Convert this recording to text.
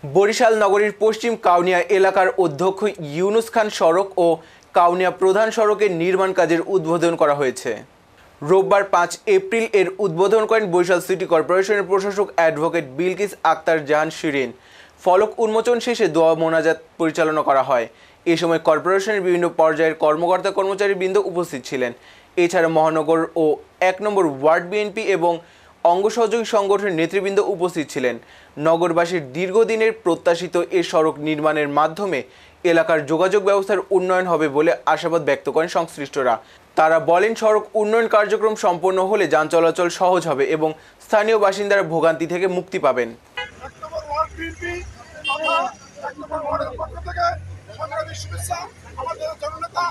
বরিশাল নগরীর পশ্চিম কাউনিয়া এলাকার অধ্যক্ষ ইউনুস খান সড়ক ও কাউনিয়া প্রধান সড়কের নির্মাণ কাজের উদ্বোধন করা হয়েছে। রোববার 5 এপ্রিল এর উদ্বোধন করেন বরিশাল সিটি কর্পোরেশনের প্রশাসক অ্যাডভোকেট বিলকিস আক্তার জাহান শিরিন। ফলক উন্মোচন শেষে দোয়া মোনাজাত পরিচালনা করা হয়। এ সময় কর্পোরেশনের বিভিন্ন পর্যায়ের কর্মকর্তা কর্মচারীবৃন্দ উপস্থিত ছিলেন। এছাড়া মহানগর ও 1 নম্বর ওয়ার্ড বিএনপি এবং অঙ্গ সহযোগী সংগঠনের নেতৃবৃন্দ উপস্থিত ছিলেন। নগরবাসীর দীর্ঘদিনের প্রত্যাশিত এ সড়ক নির্মাণের মাধ্যমে এলাকার যোগাযোগ ব্যবস্থার উন্নয়ন হবে বলে আশাবাদ ব্যক্ত করেন সংশ্লিষ্টরা। তারা বলেন, সড়ক উন্নয়ন কার্যক্রম সম্পন্ন হলে যান চলাচল সহজ হবে এবং স্থানীয় বাসিন্দারা ভোগান্তি থেকে মুক্তি পাবেন। আমাদের জননেতা